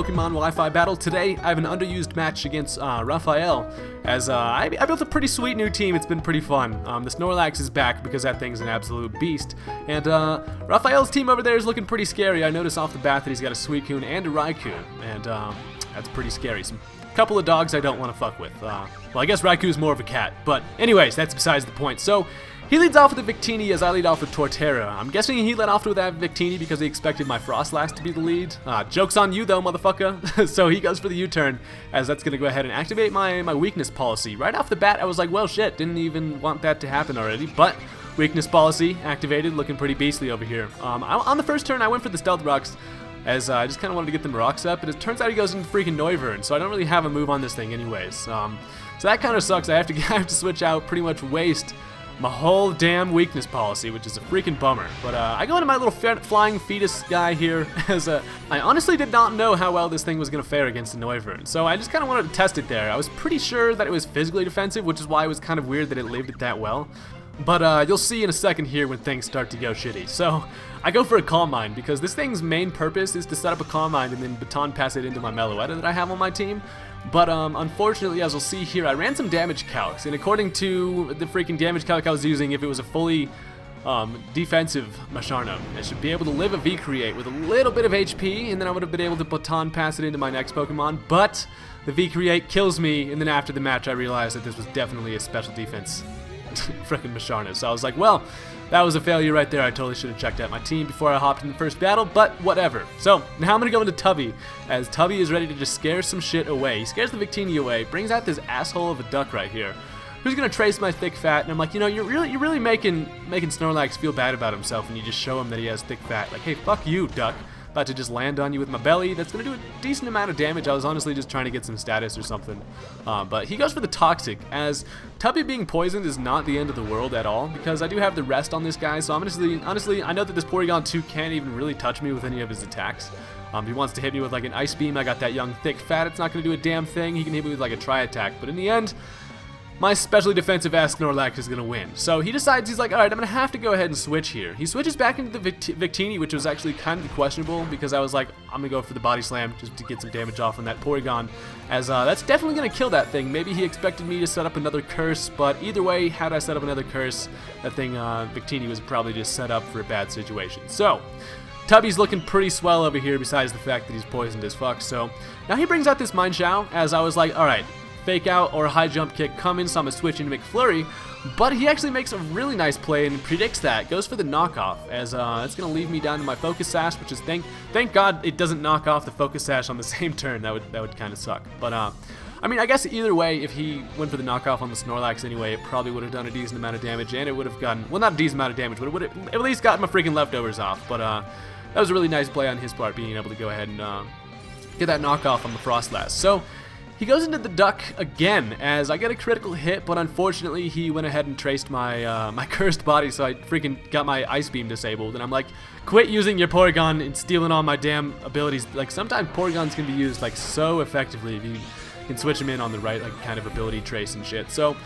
Pokemon Wi-Fi battle. Today, I have an underused match against Raphael, as I built a pretty sweet new team. It's been pretty fun. The Snorlax is back because that thing's an absolute beast, and Raphael's team over there is looking pretty scary. I noticed off the bat that he's got a Suicune and a Raikou, and that's pretty scary. Some couple of dogs I don't want to fuck with. Well, I guess Raikou's more of a cat, but anyways, that's besides the point. So he leads off with the Victini as I lead off with Torterra. I'm guessing he led off with that Victini because he expected my Frostlass to be the lead. Joke's on you though, motherfucker. So he goes for the U-turn, as that's going to go ahead and activate my weakness policy. Right off the bat, I was like, well shit, didn't even want that to happen already, but weakness policy activated, looking pretty beastly over here. On the first turn, I went for the Stealth Rocks, as I just kind of wanted to get them rocks up, but it turns out he goes into freaking Noivern, so I don't really have a move on this thing anyways. So that kind of sucks. I have to switch out, pretty much waste my whole damn weakness policy, which is a freaking bummer. But I go into my little flying fetus guy here, as I honestly did not know how well this thing was going to fare against the Noivern, so I just kind of wanted to test it there. I was pretty sure that it was physically defensive, which is why it was kind of weird that it lived it that well. But you'll see in a second here when things start to go shitty. So I go for a Calm Mind because this thing's main purpose is to set up a Calm Mind and then baton pass it into my Meloetta that I have on my team. But unfortunately, as we'll see here, I ran some damage calcs, and according to the freaking damage calc I was using, if it was a fully defensive Macharno, I should be able to live a V-Create with a little bit of HP, and then I would have been able to baton pass it into my next Pokemon. But the V-Create kills me, and then after the match I realized that this was definitely a special defense frickin' Macharno. So I was like, well, that was a failure right there. I totally should have checked out my team before I hopped in the first battle, but whatever. So now I'm gonna go into Tubby, as Tubby is ready to just scare some shit away. He scares the Victini away, brings out this asshole of a duck right here, who's gonna trace my thick fat, and I'm like, you know, you're really making Snorlax feel bad about himself, and you just show him that he has thick fat. Like, hey, fuck you, duck. About to just land on you with my belly. That's going to do a decent amount of damage. I was honestly just trying to get some status or something. But he goes for the Toxic, as Tubby being poisoned is not the end of the world at all, because I do have the rest on this guy. So honestly, I know that this Porygon 2 can't even really touch me with any of his attacks. He wants to hit me with like an Ice Beam. I got that young thick fat. It's not going to do a damn thing. He can hit me with like a Tri-Attack. But in the end, my specially defensive ass Snorlax is going to win. So he decides, he's like, alright, I'm going to have to go ahead and switch here. He switches back into the Victini, which was actually kind of questionable, because I was like, I'm going to go for the Body Slam just to get some damage off on that Porygon, as that's definitely going to kill that thing. Maybe he expected me to set up another curse, but either way, had I set up another curse, that thing, Victini, was probably just set up for a bad situation. So Tubby's looking pretty swell over here, besides the fact that he's poisoned as fuck. So now he brings out this Mind Shower, as I was like, alright, Fake Out or High Jump Kick coming, so I'm going to switch into McFlurry, but he actually makes a really nice play and predicts that, goes for the knockoff, as it's going to leave me down to my Focus Sash, which is, thank God it doesn't knock off the Focus Sash on the same turn. That would kind of suck, but I mean, I guess either way, if he went for the knockoff on the Snorlax anyway, it probably would have done a decent amount of damage, and it would have gotten, well, not a decent amount of damage, but it would have at least gotten my freaking leftovers off. But that was a really nice play on his part, being able to go ahead and get that knockoff on the Frostlass. So he goes into the duck again, as I get a critical hit, but unfortunately he went ahead and traced my my cursed body, so I freaking got my Ice Beam disabled, and I'm like, quit using your Porygon and stealing all my damn abilities. Like, sometimes Porygons can be used like so effectively if you can switch them in on the right like kind of ability trace and shit. So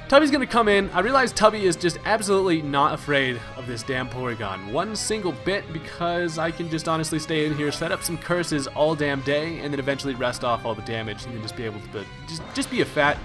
Tubby's gonna come in. I realize Tubby is just absolutely not afraid of this damn Porygon one single bit, because I can just honestly stay in here, set up some curses all damn day, and then eventually rest off all the damage and then just be able to just be a fat,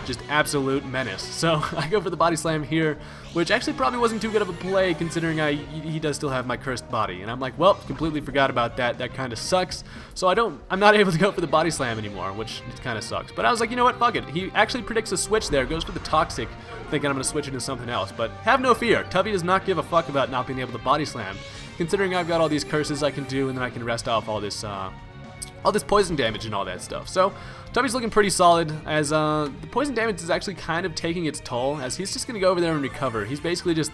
just absolute menace. So I go for the Body Slam here, which actually probably wasn't too good of a play, considering he does still have my cursed body, and I'm like, well, completely forgot about that. That kind of sucks. So I'm not able to go for the Body Slam anymore, which kind of sucks. But I was like, you know what, fuck it. He actually predicts a switch there, goes for the Toxic, thinking I'm going to switch into something else. But have no fear, Tubby does not give a fuck about not being able to Body Slam, considering I've got all these curses I can do, and then I can rest off all this poison damage and all that stuff. So Tubby's looking pretty solid, as the poison damage is actually kind of taking its toll, as he's just going to go over there and recover. He's basically just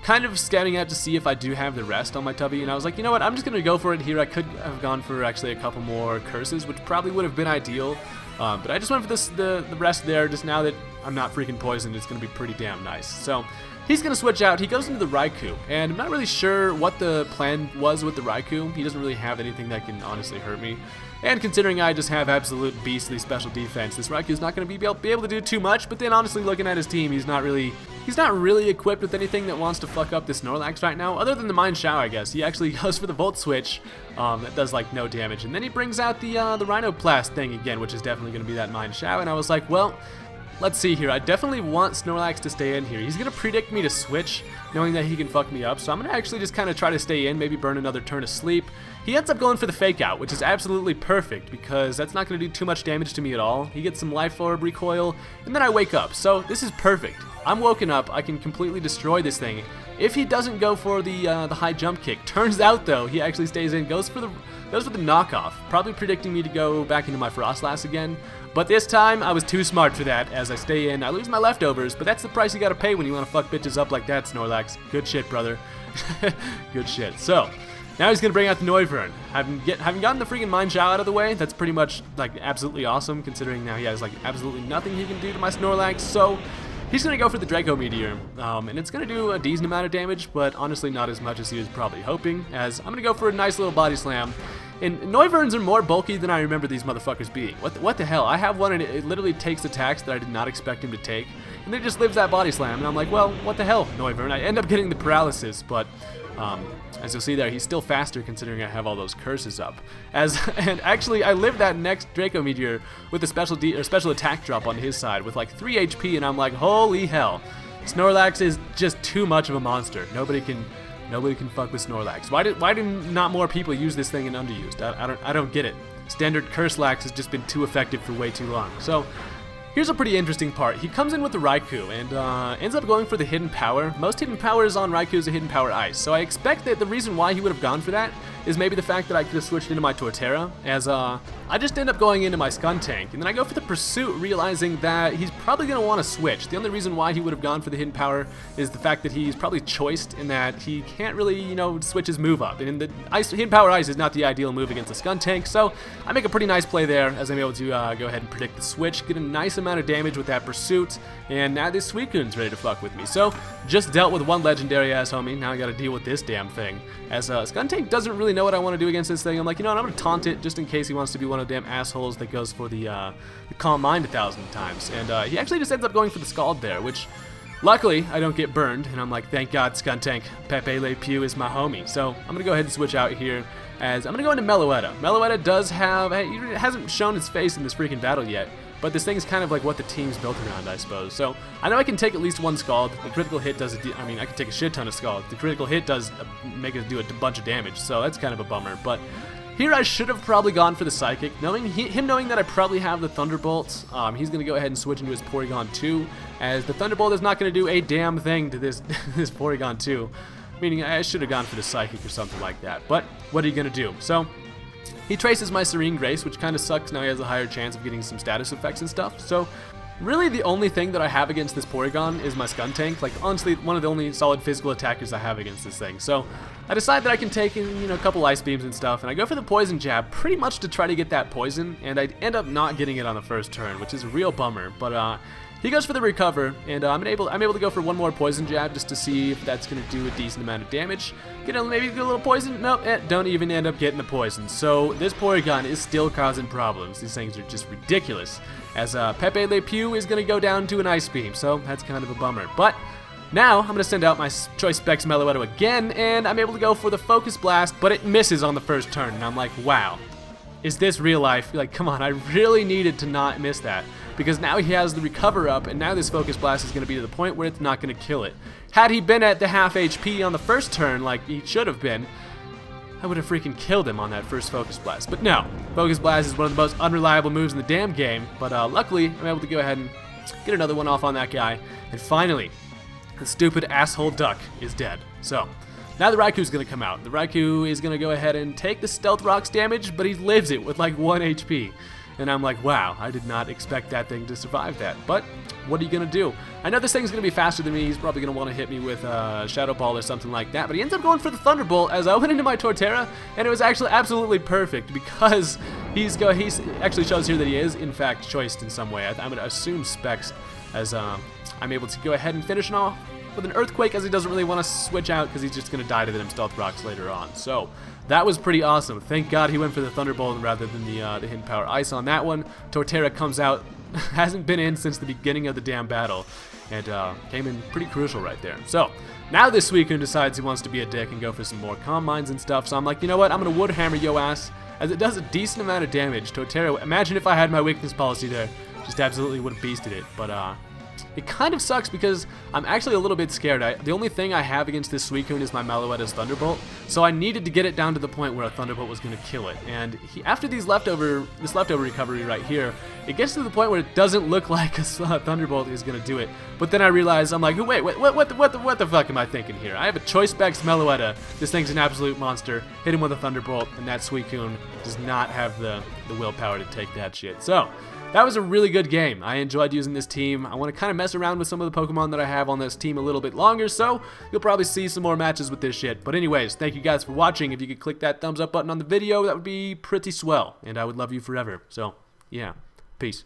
kind of scouting out to see if I do have the rest on my Tubby, and I was like, you know what, I'm just going to go for it here. I could have gone for actually a couple more curses, which probably would have been ideal, but I just went for the rest there, just now that I'm not freaking poisoned, it's going to be pretty damn nice. So he's going to switch out. He goes into the Raikou, and I'm not really sure what the plan was with the Raikou. He doesn't really have anything that can honestly hurt me. And considering I just have absolute beastly special defense, this Raikou's not going to be able to do too much. But then honestly, looking at his team, he's not really equipped with anything that wants to fuck up this Snorlax right now, other than the Mind Shower, I guess. He actually goes for the Volt Switch, that does like no damage. And then he brings out the Rhinoplast thing again, which is definitely going to be that Mind Shower. And I was like, well, let's see here. I definitely want Snorlax to stay in here. He's going to predict me to switch, knowing that he can fuck me up. So I'm going to actually just kind of try to stay in, maybe burn another turn of sleep. He ends up going for the Fake Out, which is absolutely perfect because that's not going to do too much damage to me at all. He gets some Life Orb recoil, and then I wake up. So this is perfect. I'm woken up. I can completely destroy this thing. If he doesn't go for the high jump kick, turns out though he actually stays in, goes for the knockoff, probably predicting me to go back into my Frostlass again. But this time I was too smart for that. As I stay in, I lose my leftovers, but that's the price you gotta pay when you want to fuck bitches up like that, Snorlax. Good shit, brother. Good shit. So now he's gonna bring out the Noivern. Having gotten the freaking Mind Shower out of the way, that's pretty much like absolutely awesome, considering now he has like absolutely nothing he can do to my Snorlax. So he's going to go for the Draco Meteor, and it's going to do a decent amount of damage, but honestly not as much as he was probably hoping, as I'm going to go for a nice little Body Slam. And Noiverns are more bulky than I remember these motherfuckers being. What the hell? I have one and it literally takes attacks that I did not expect him to take, and then it just lives that Body Slam, and I'm like, well, what the hell, Noivern? I end up getting the paralysis, but as you'll see there, he's still faster considering I have all those curses up. And actually, I lived that next Draco Meteor with a special attack drop on his side with like 3 HP, and I'm like, holy hell, Snorlax is just too much of a monster. Nobody can fuck with Snorlax. Why do not more people use this thing in underused? I don't get it. Standard Curselax has just been too effective for way too long. So here's a pretty interesting part. He comes in with the Raikou and ends up going for the Hidden Power. Most Hidden Powers on Raikou is a Hidden Power Ice, so I expect that the reason why he would have gone for that is maybe the fact that I could have switched into my Torterra, as I just end up going into my Skuntank, and then I go for the Pursuit, realizing that he's probably going to want to switch. The only reason why he would have gone for the Hidden Power is the fact that he's probably choiced in that he can't really, switch his move up. And the Hidden Power Ice is not the ideal move against a Skuntank, so I make a pretty nice play there as I'm able to go ahead and predict the switch, get a nice amount of damage with that Pursuit, and now this Suicune's ready to fuck with me. So just dealt with one legendary ass homie, now I gotta deal with this damn thing. As Skuntank doesn't really know what I want to do against this thing, I'm like, I'm gonna taunt it just in case he wants to be one of the damn assholes that goes for the Calm Mind 1,000 times. And he actually just ends up going for the Scald there, which luckily I don't get burned, and I'm like, thank God, Skuntank, Pepe Le Pew is my homie. So I'm gonna go ahead and switch out here, as I'm gonna go into Meloetta. Meloetta does have, it hasn't shown its face in this freaking battle yet, but this thing's kind of like what the team's built around, I suppose. So I know I can take at least one Scald. The critical hit does, I can take a shit ton of Scald. The critical hit does make it do a bunch of damage, so that's kind of a bummer. But here I should have probably gone for the Psychic. Knowing that I probably have the Thunderbolt, he's going to go ahead and switch into his Porygon 2, as the Thunderbolt is not going to do a damn thing to this Porygon 2. Meaning I should have gone for the Psychic or something like that. But what are you going to do? So he traces my Serene Grace, which kind of sucks. Now he has a higher chance of getting some status effects and stuff. So really the only thing that I have against this Porygon is my Skuntank. Like, honestly, one of the only solid physical attackers I have against this thing. So I decide that I can take in, a couple Ice Beams and stuff, and I go for the Poison Jab pretty much to try to get that poison, and I end up not getting it on the first turn, which is a real bummer. But he goes for the Recover, and I'm able to go for one more Poison Jab just to see if that's going to do a decent amount of damage. Maybe get a little poison? Nope, don't even end up getting the poison. So this Porygon is still causing problems. These things are just ridiculous. As Pepe Le Pew is going to go down to an Ice Beam, so that's kind of a bummer. But now I'm going to send out my Choice Specs Meloetta again, and I'm able to go for the Focus Blast, but it misses on the first turn, and I'm like, wow. Is this real life? Like, come on, I really needed to not miss that, because now he has the Recover up, and now this Focus Blast is going to be to the point where it's not going to kill it. Had he been at the half HP on the first turn, like he should have been, I would have freaking killed him on that first Focus Blast. But no, Focus Blast is one of the most unreliable moves in the damn game, but luckily, I'm able to go ahead and get another one off on that guy, and finally, the stupid asshole duck is dead. So now the Raikou's going to come out. The Raikou is going to go ahead and take the Stealth Rock's damage, but he lives it with like 1 HP. And I'm like, wow, I did not expect that thing to survive that. But what are you going to do? I know this thing's going to be faster than me. He's probably going to want to hit me with Shadow Ball or something like that. But he ends up going for the Thunderbolt as I went into my Torterra. And it was actually absolutely perfect because he's actually shows here that he is, in fact, choiced in some way. I'm going to assume Specs as I'm able to go ahead and finish him off with an Earthquake, as he doesn't really want to switch out because he's just going to die to them Stealth Rocks later on. So that was pretty awesome. Thank God he went for the Thunderbolt rather than the Hidden Power Ice on that one. Torterra comes out, hasn't been in since the beginning of the damn battle, and came in pretty crucial right there. So now this Suicune decides he wants to be a dick and go for some more Calm Minds and stuff, so I'm like, you know what, I'm going to Wood Hammer yo ass, as it does a decent amount of damage. Torterra, imagine if I had my weakness policy there, just absolutely would have beasted it, but it kind of sucks because I'm actually a little bit scared. The only thing I have against this Suicune is my Meloetta's Thunderbolt, so I needed to get it down to the point where a Thunderbolt was going to kill it. And after this leftover recovery right here, it gets to the point where it doesn't look like a Thunderbolt is going to do it. But then I realize, I'm like, wait, what the fuck am I thinking here? I have a Choice Specs Meloetta. This thing's an absolute monster. Hit him with a Thunderbolt, and that Suicune does not have the willpower to take that shit. So that was a really good game. I enjoyed using this team. I want to kind of mess around with some of the Pokemon that I have on this team a little bit longer, so you'll probably see some more matches with this shit. But anyways, thank you guys for watching. If you could click that thumbs up button on the video, that would be pretty swell, and I would love you forever. So, yeah, peace.